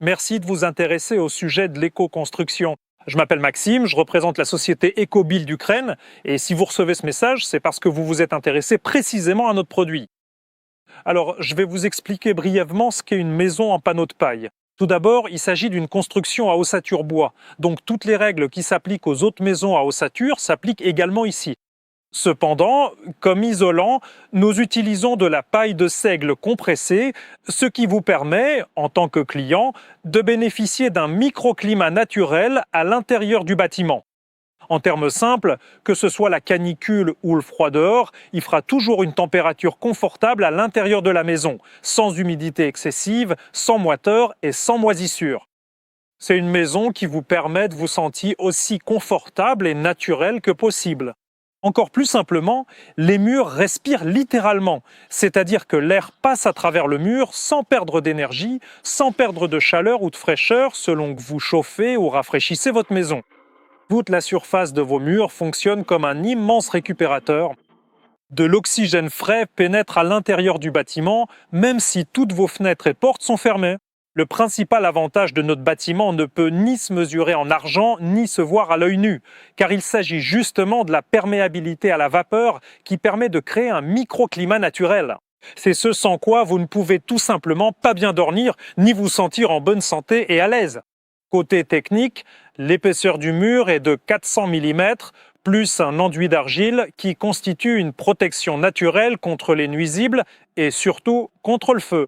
Merci de vous intéresser au sujet de l'éco-construction. Je m'appelle Maxime, je représente la société EcoBuild d'Ukraine et si vous recevez ce message, c'est parce que vous vous êtes intéressé précisément à notre produit. Alors, je vais vous expliquer brièvement ce qu'est une maison en panneau de paille. Tout d'abord, il s'agit d'une construction à ossature bois, donc toutes les règles qui s'appliquent aux autres maisons à ossature s'appliquent également ici. Cependant, comme isolant, nous utilisons de la paille de seigle compressée, ce qui vous permet, en tant que client, de bénéficier d'un microclimat naturel à l'intérieur du bâtiment. En termes simples, que ce soit la canicule ou le froid dehors, il fera toujours une température confortable à l'intérieur de la maison, sans humidité excessive, sans moiteur et sans moisissure. C'est une maison qui vous permet de vous sentir aussi confortable et naturel que possible. Encore plus simplement, les murs respirent littéralement, c'est-à-dire que l'air passe à travers le mur sans perdre d'énergie, sans perdre de chaleur ou de fraîcheur selon que vous chauffez ou rafraîchissez votre maison. Toute la surface de vos murs fonctionne comme un immense récupérateur. De l'oxygène frais pénètre à l'intérieur du bâtiment, même si toutes vos fenêtres et portes sont fermées. Le principal avantage de notre bâtiment ne peut ni se mesurer en argent, ni se voir à l'œil nu, car il s'agit justement de la perméabilité à la vapeur qui permet de créer un microclimat naturel. C'est ce sans quoi vous ne pouvez tout simplement pas bien dormir, ni vous sentir en bonne santé et à l'aise. Côté technique, l'épaisseur du mur est de 400 mm, plus un enduit d'argile qui constitue une protection naturelle contre les nuisibles et surtout contre le feu.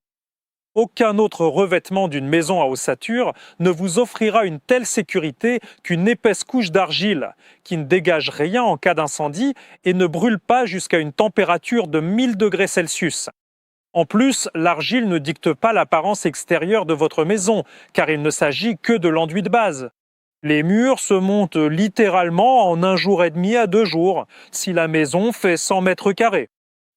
Aucun autre revêtement d'une maison à ossature ne vous offrira une telle sécurité qu'une épaisse couche d'argile qui ne dégage rien en cas d'incendie et ne brûle pas jusqu'à une température de 1000 degrés Celsius. En plus, l'argile ne dicte pas l'apparence extérieure de votre maison, car il ne s'agit que de l'enduit de base. Les murs se montent littéralement en 1 jour et demi à 2 jours, si la maison fait 100 mètres carrés.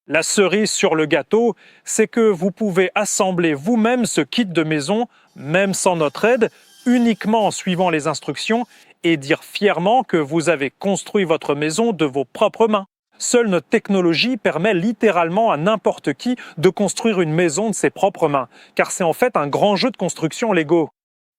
La cerise sur le gâteau, c'est que vous pouvez assembler vous-même ce kit de maison, même sans notre aide, uniquement en suivant les instructions, et dire fièrement que vous avez construit votre maison de vos propres mains. Seule notre technologie permet littéralement à n'importe qui de construire une maison de ses propres mains, car c'est en fait un grand jeu de construction Lego.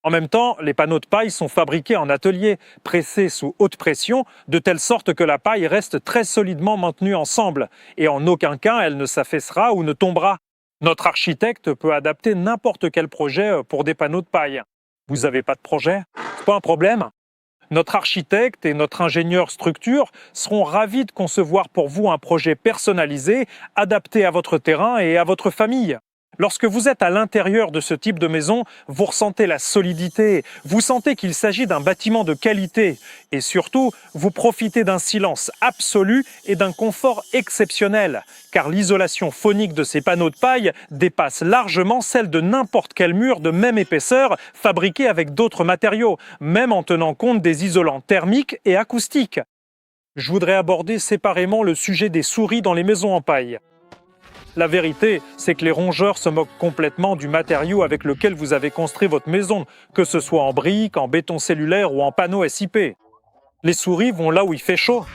En même temps, les panneaux de paille sont fabriqués en atelier, pressés sous haute pression, de telle sorte que la paille reste très solidement maintenue ensemble, et en aucun cas elle ne s'affaissera ou ne tombera. Notre architecte peut adapter n'importe quel projet pour des panneaux de paille. Vous n'avez pas de projet? C'est pas un problème. Notre architecte et notre ingénieur structure seront ravis de concevoir pour vous un projet personnalisé, adapté à votre terrain et à votre famille. Lorsque vous êtes à l'intérieur de ce type de maison, vous ressentez la solidité, vous sentez qu'il s'agit d'un bâtiment de qualité et surtout, vous profitez d'un silence absolu et d'un confort exceptionnel, car l'isolation phonique de ces panneaux de paille dépasse largement celle de n'importe quel mur de même épaisseur fabriqué avec d'autres matériaux, même en tenant compte des isolants thermiques et acoustiques. Je voudrais aborder séparément le sujet des souris dans les maisons en paille. La vérité, c'est que les rongeurs se moquent complètement du matériau avec lequel vous avez construit votre maison, que ce soit en briques, en béton cellulaire ou en panneaux SIP. Les souris vont là où il fait chaud.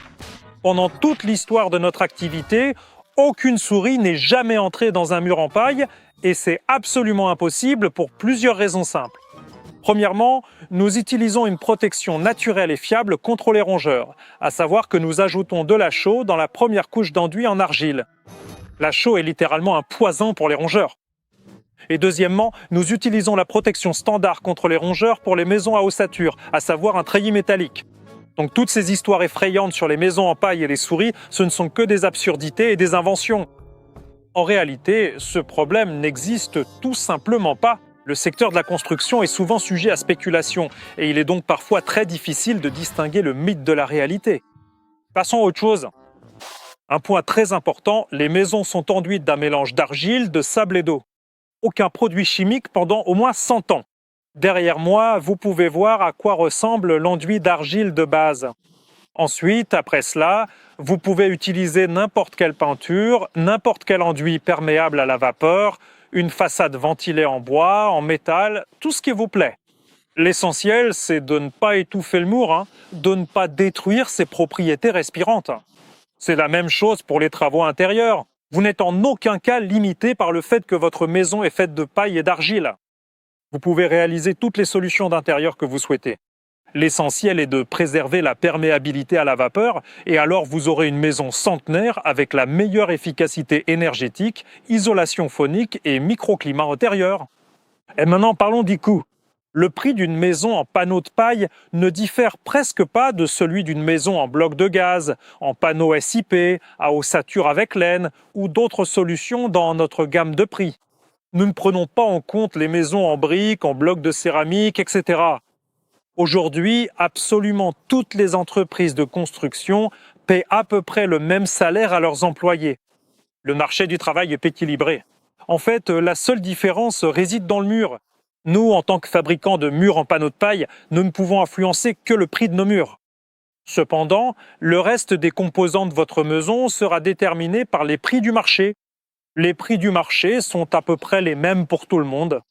Pendant toute l'histoire de notre activité, aucune souris n'est jamais entrée dans un mur en paille et c'est absolument impossible pour plusieurs raisons simples. Premièrement, nous utilisons une protection naturelle et fiable contre les rongeurs, à savoir que nous ajoutons de la chaux dans la première couche d'enduit en argile. La chaux est littéralement un poison pour les rongeurs. Et deuxièmement, nous utilisons la protection standard contre les rongeurs pour les maisons à ossature, à savoir un treillis métallique. Donc toutes ces histoires effrayantes sur les maisons en paille et les souris, ce ne sont que des absurdités et des inventions. En réalité, ce problème n'existe tout simplement pas. Le secteur de la construction est souvent sujet à spéculation et il est donc parfois très difficile de distinguer le mythe de la réalité. Passons à autre chose. Un point très important, les maisons sont enduites d'un mélange d'argile, de sable et d'eau. Aucun produit chimique pendant au moins 100 ans. Derrière moi, vous pouvez voir à quoi ressemble l'enduit d'argile de base. Ensuite, après cela, vous pouvez utiliser n'importe quelle peinture, n'importe quel enduit perméable à la vapeur, une façade ventilée en bois, en métal, tout ce qui vous plaît. L'essentiel, c'est de ne pas étouffer le mur, de ne pas détruire ses propriétés respirantes. C'est la même chose pour les travaux intérieurs. Vous n'êtes en aucun cas limité par le fait que votre maison est faite de paille et d'argile. Vous pouvez réaliser toutes les solutions d'intérieur que vous souhaitez. L'essentiel est de préserver la perméabilité à la vapeur et alors vous aurez une maison centenaire avec la meilleure efficacité énergétique, isolation phonique et microclimat intérieur. Et maintenant parlons du coût. Le prix d'une maison en panneaux de paille ne diffère presque pas de celui d'une maison en bloc de gaz, en panneaux SIP, à ossature avec laine ou d'autres solutions dans notre gamme de prix. Nous ne prenons pas en compte les maisons en briques, en blocs de céramique, etc. Aujourd'hui, absolument toutes les entreprises de construction paient à peu près le même salaire à leurs employés. Le marché du travail est équilibré. En fait, la seule différence réside dans le mur. Nous, en tant que fabricants de murs en panneaux de paille, nous ne pouvons influencer que le prix de nos murs. Cependant, le reste des composants de votre maison sera déterminé par les prix du marché. Les prix du marché sont à peu près les mêmes pour tout le monde.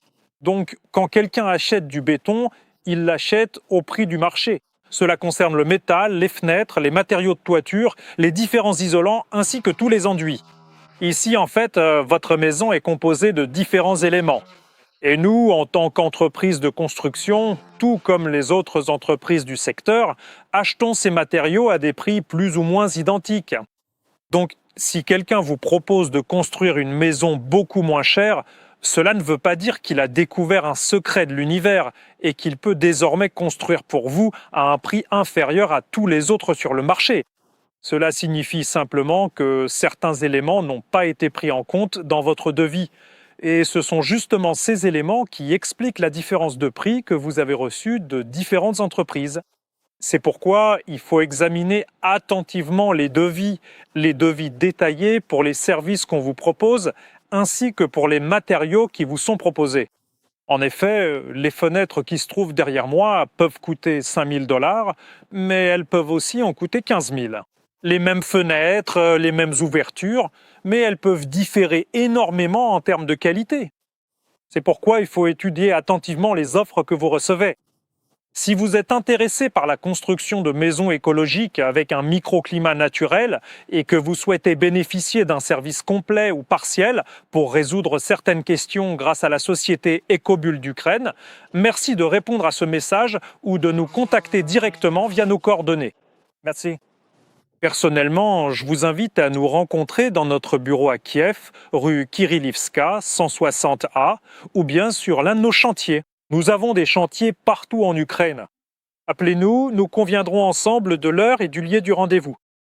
Donc, quand quelqu'un achète du béton, il l'achète au prix du marché. Cela concerne le métal, les fenêtres, les matériaux de toiture, les différents isolants ainsi que tous les enduits. Ici, en fait, votre maison est composée de différents éléments. Et nous, en tant qu'entreprise de construction, tout comme les autres entreprises du secteur, achetons ces matériaux à des prix plus ou moins identiques. Donc, si quelqu'un vous propose de construire une maison beaucoup moins chère, cela ne veut pas dire qu'il a découvert un secret de l'univers et qu'il peut désormais construire pour vous à un prix inférieur à tous les autres sur le marché. Cela signifie simplement que certains éléments n'ont pas été pris en compte dans votre devis. Et ce sont justement ces éléments qui expliquent la différence de prix que vous avez reçue de différentes entreprises. C'est pourquoi il faut examiner attentivement les devis détaillés pour les services qu'on vous propose, ainsi que pour les matériaux qui vous sont proposés. En effet, les fenêtres qui se trouvent derrière moi peuvent coûter 5 000 $, mais elles peuvent aussi en coûter 15 000. Les mêmes fenêtres, les mêmes ouvertures, mais elles peuvent différer énormément en termes de qualité. C'est pourquoi il faut étudier attentivement les offres que vous recevez. Si vous êtes intéressé par la construction de maisons écologiques avec un microclimat naturel et que vous souhaitez bénéficier d'un service complet ou partiel pour résoudre certaines questions grâce à la société Ecobull d'Ukraine, merci de répondre à ce message ou de nous contacter directement via nos coordonnées. Merci. Personnellement, je vous invite à nous rencontrer dans notre bureau à Kiev, rue Kirillivska, 160A, ou bien sur l'un de nos chantiers. Nous avons des chantiers partout en Ukraine. Appelez-nous, nous conviendrons ensemble de l'heure et du lieu du rendez-vous.